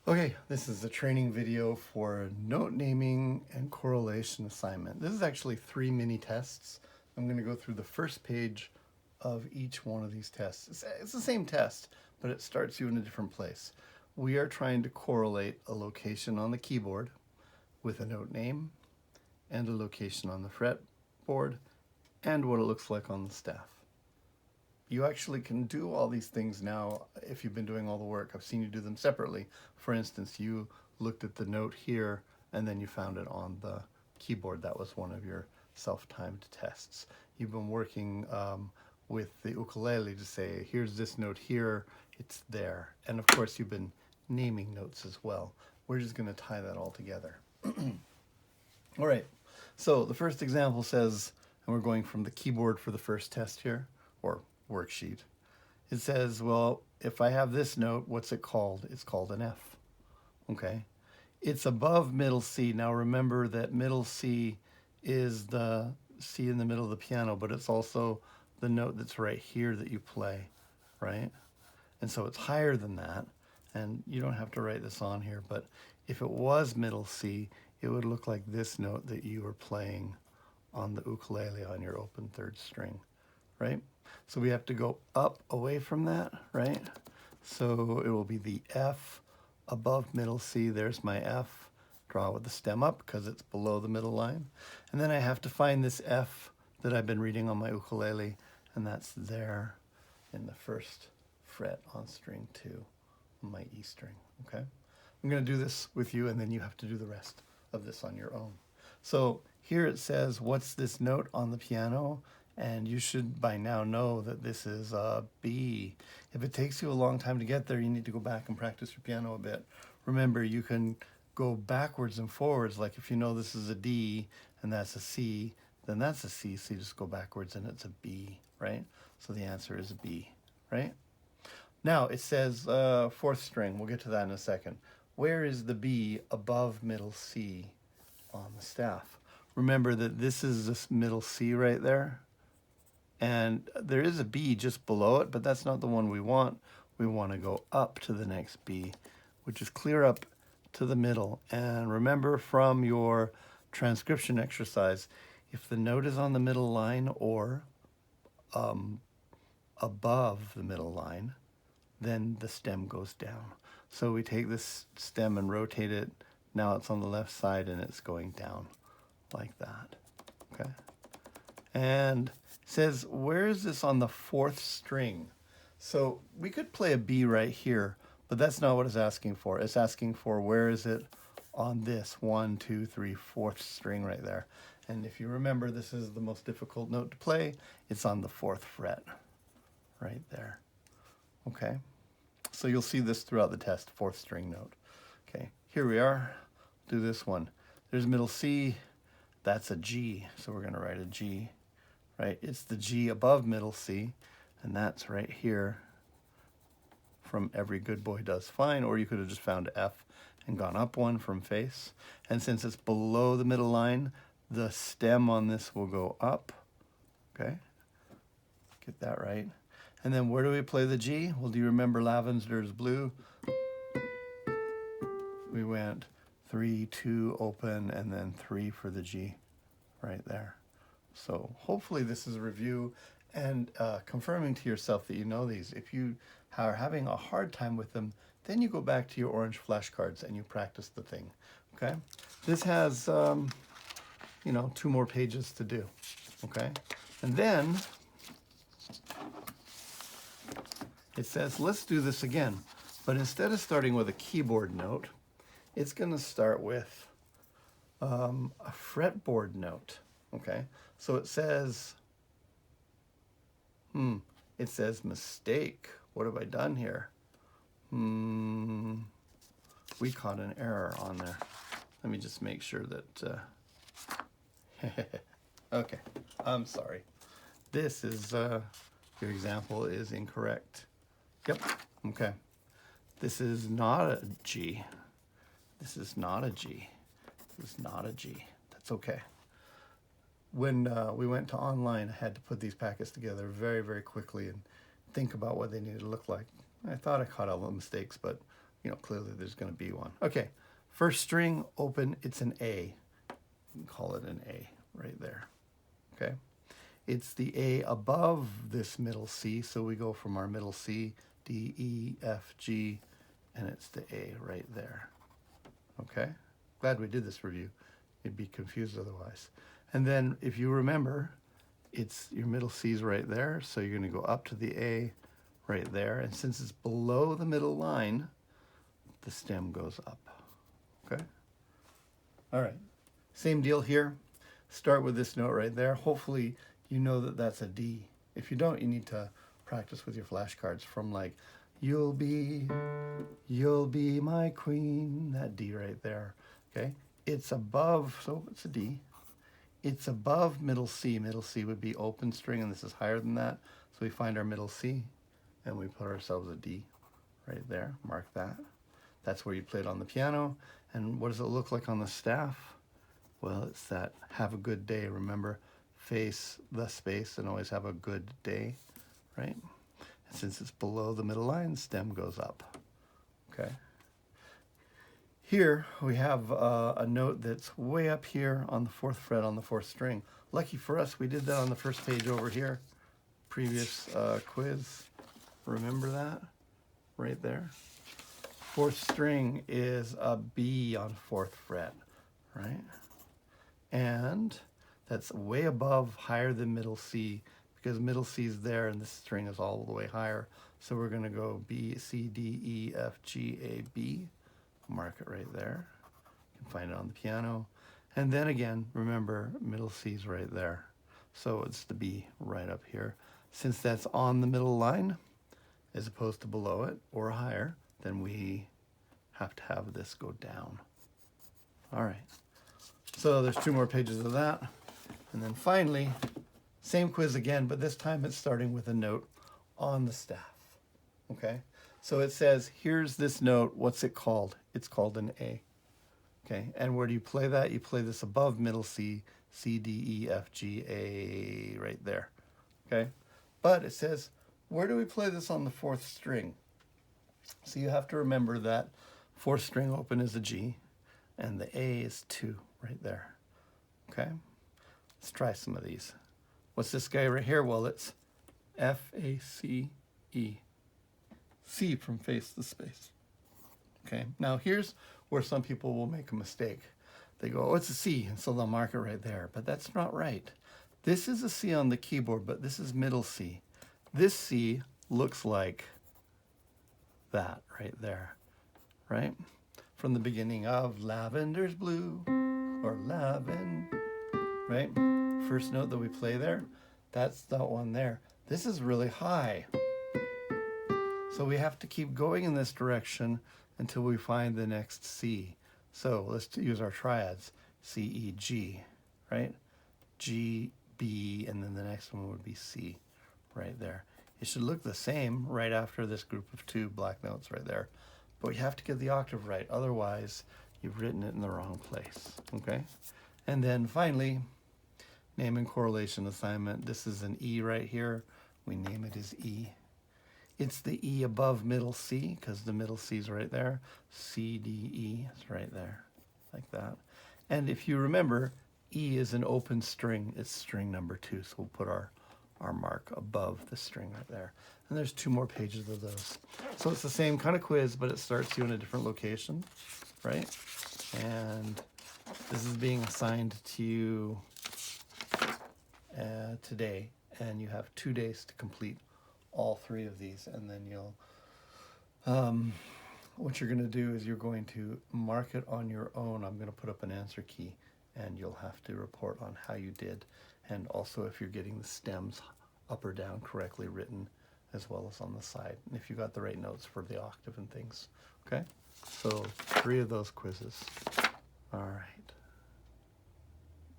Okay, this is a training video for note naming and correlation assignment. This is actually 3 mini tests. I'm going to go through the first page of each one of these tests. It's the same test, but it starts you in a different place. We are trying to correlate a location on the keyboard with a note name and a location on the fretboard and what it looks like on the staff. You actually can do all these things now if you've been doing all the work. I've seen you do them separately. For instance, you looked at the note here and then you found it on the keyboard. That was one of your self-timed tests. You've been working with the ukulele to say, here's this note here, it's there. And of course, you've been naming notes as well. We're just going to tie that all together. All right, so the first example says, and we're going from the keyboard for the first test here, or worksheet. It says, well, if I have this note, what's it called? It's called an F. Okay. It's above middle C. Now remember that middle C is the C in the middle of the piano, but it's also the note that's right here that you play, right? And so it's higher than that. And you don't have to write this on here, but if it was middle C, it would look like this note that you were playing on the ukulele on your open third string, right? So we have to go up away from that, right? So it will be the F above middle C. There's my F. Draw with the stem up because it's below the middle line. And then I have to find this F that I've been reading on my ukulele, and that's there in the first fret on string 2 on my E string, okay? I'm going to do this with you, and then you have to do the rest of this on your own. So here it says, what's this note on the piano? And you should by now know that this is a B. If it takes you a long time to get there, you need to go back and practice your piano a bit. Remember, you can go backwards and forwards. Like if you know this is a D and that's a C, then that's a C. So you just go backwards and it's a B, right? So the answer is B, right? Now it says fourth string. We'll get to that in a second. Where is the B above middle C on the staff? Remember that this is this middle C right there. And there is a B just below it, but that's not the one we want. We want to go up to the next B, which is clear up to the middle. And remember from your transcription exercise, if the note is on the middle line or above the middle line, then the stem goes down. So we take this stem and rotate it. Now it's on the left side and it's going down like that, okay? And it says, where is this on the fourth string? So we could play a B right here, but that's not what it's asking for. It's asking for where is it on this 1, 2, 3, fourth string right there. And if you remember, this is the most difficult note to play. It's on the 4th fret right there. Okay, so you'll see this throughout the test, 4th string note. Okay, here we are. Do this one. There's middle C. That's a G, so we're going to write a G. Right, it's the G above middle C, and that's right here from Every Good Boy Does Fine, or you could have just found F and gone up one from face. And since it's below the middle line, the stem on this will go up, okay? Get that right. And then where do we play the G? Well, do you remember Lavender's Blue? We went 3, 2, open, and then 3 for the G right there. So hopefully this is a review and confirming to yourself that you know these. If you are having a hard time with them, then you go back to your orange flashcards and you practice the thing, okay? This has, 2 more pages to do, okay? And then it says, let's do this again. But instead of starting with a keyboard note, it's going to start with a fretboard note, okay? So it says, mistake. What have I done here? We caught an error on there. Let me just make sure that, okay, I'm sorry. This is, your example is incorrect. Yep, okay. This is not a G. This is not a G. This is not a G. That's okay. When we went to online, I had to put these packets together very, very quickly and think about what they needed to look like. I thought I caught all the mistakes, but clearly there's going to be one. Okay, first string, open, it's an A. You can call it an A right there. Okay, it's the A above this middle C, so we go from our middle C, D, E, F, G, and it's the A right there. Okay, glad we did this review. You'd be confused otherwise. And then if you remember, it's your middle C's right there, so you're going to go up to the A right there, and since it's below the middle line, the stem goes up. Okay? All right, same deal here. Start with this note right there. Hopefully you know that that's a D. If you don't, you need to practice with your flashcards from like, you'll be my queen, that D right there. Okay? It's above, so it's a D. It's above middle C. Middle C would be open string, and this is higher than that. So we find our middle C, and we put ourselves a D right there. Mark that. That's where you play it on the piano. And what does it look like on the staff? Well, it's that have a good day. Remember, face the space and always have a good day, right? And since it's below the middle line, stem goes up. Okay. Here we have a note that's way up here on the 4th fret on the 4th string. Lucky for us, we did that on the first page over here. Previous quiz. Remember that? Right there. 4th string is a B on 4th fret, right? And that's way above, higher than middle C, because middle C is there and this string is all the way higher. So we're going to go B, C, D, E, F, G, A, B. Mark it right there. You can find it on the piano. And then again, remember, middle C is right there. So it's the B right up here. Since that's on the middle line, as opposed to below it or higher, then we have to have this go down. All right. So there's 2 more pages of that. And then finally, same quiz again, but this time it's starting with a note on the staff. Okay? So it says, here's this note. What's it called? It's called an A. Okay? And where do you play that? You play this above middle C, C, D, E, F, G, A, right there. Okay? But it says, where do we play this on the 4th string? So you have to remember that 4th string open is a G, and the A is 2 right there. Okay? Let's try some of these. What's this guy right here? Well, it's F, A, C, E. C from face the space. Okay, now here's where some people will make a mistake. They go, oh, it's a C, and so they'll mark it right there. But that's not right. This is a C on the keyboard, but this is middle C. This C looks like that right there, right? From the beginning of Lavender's Blue, or Lavender, right? First note that we play there, that's that one there. This is really high. So we have to keep going in this direction until we find the next C. So let's use our triads. C, E, G, right? G, B, and then the next one would be C right there. It should look the same right after this group of 2 black notes right there. But we have to get the octave right. Otherwise, you've written it in the wrong place, okay? And then finally, name and correlation assignment. This is an E right here. We name it as E. It's the E above middle C, because the middle C is right there. C, D, E is right there, like that. And if you remember, E is an open string. It's string number 2, so we'll put our mark above the string right there. And there's 2 more pages of those. So it's the same kind of quiz, but it starts you in a different location, right? And this is being assigned to you today, and you have 2 days to complete all 3 of these, and then you'll what you're going to do is you're going to mark it on your own. I'm going to put up an answer key, and you'll have to report on how you did, and also if you're getting the stems up or down correctly written, as well as on the side, and if you got the right notes for the octave and things. Okay, so 3 of those quizzes. All right.